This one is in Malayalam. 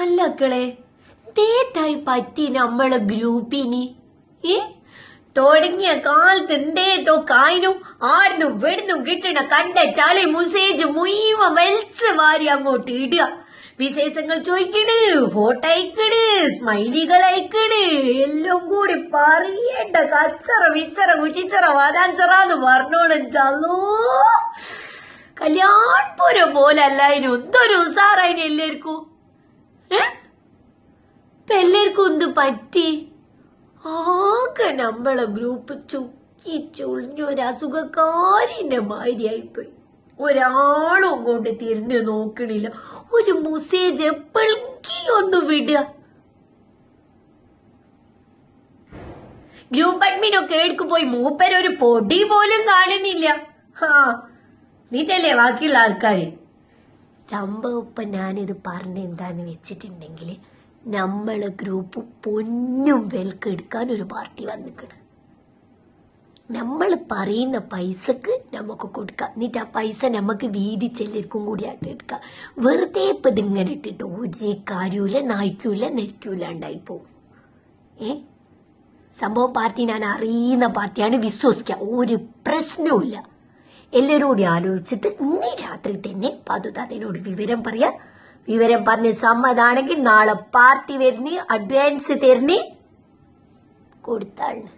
അല്ലക്കളെ തേത്തായി പറ്റി നമ്മളെ ഗ്രൂപ്പിന് തുടങ്ങിയ കാലത്ത് എന്തേത്തോ കായനും ആടിനും വെടിനും കിട്ടണ കണ്ട ചളി മുസേജ് മുഴുവൻ വലിച്ച് വാരി അങ്ങോട്ട് ഇടുക. വിശേഷങ്ങൾ ചോദിക്കണ്, ഫോട്ടോ അയക്കണ്, സ്മൈലികൾ അയക്കണ്, എല്ലാം കൂടി പറയേണ്ട കച്ചറ വിച്ചറ കുറ്റിച്ചറ വാരാഞ്ചറാന്ന് പറഞ്ഞോളും. ചല്ലോ കല്യാൺപുരം പോലെ അല്ലായിരുന്നു, എന്തൊരു ഉസാറായിന് എല്ലാവർക്കും. ഇപ്പൊ എല്ലാവർക്കും എന്ത് പറ്റി? ആകെ നമ്മളെ ഗ്രൂപ്പ് ചുക്കി ചുളിഞ്ഞൊരു അസുഖക്കാരിന്റെ മാതിരിയായിപ്പോയി. ഒരാളും അങ്ങോട്ട് തിരിഞ്ഞു നോക്കണില്ല. ഒരു മെസ്സേജ് എപ്പോഴെങ്കിലും ഒന്ന് വിടുക. ഗ്രൂപ്പ് അഡ്മിനൊക്കെ എടുക്ക് പോയി മൂപ്പരൊരു പൊടി പോലും കാണുന്നില്ല. നീട്ടല്ലേ ബാക്കിയുള്ള ആൾക്കാര്. സംഭവം ഇപ്പൊ ഞാനിത് പറഞ്ഞ എന്താന്ന് വെച്ചിട്ടുണ്ടെങ്കിൽ, നമ്മളെ ഗ്രൂപ്പ് പൊന്നും വിലക്കെടുക്കാൻ ഒരു പാർട്ടി വന്നിക്കണ്. നമ്മൾ പറയുന്ന പൈസക്ക് നമുക്ക് കൊടുക്കാം, എന്നിട്ട് ആ പൈസ നമുക്ക് വീതിച്ചെല്ലർക്കും കൂടി ആയിട്ട് എടുക്കാം. വെറുതെ ഇപ്പം ഇതിങ്ങനെ ഇട്ടിട്ട് ഒരു കാര്യമില്ല, നായ്ക്കൂല നെരിക്കൂല ഉണ്ടായിപ്പോവും. സംഭവം പാർട്ടി ഞാൻ അറിയുന്ന പാർട്ടിയാണ്, വിശ്വസിക്കുക, ഒരു പ്രശ്നവുമില്ല. എല്ലാവരും കൂടി ആലോചിച്ചിട്ട് ഇന്ന് രാത്രി തന്നെ പതുതാതിനോട് വിവരം പറയാ. വിവരം പറഞ്ഞ് സമ്മതാണെങ്കിൽ നാളെ പാർട്ടി വരുന്ന അഡ്വാൻസ് തരുന്ന കൊടുത്താളിന്.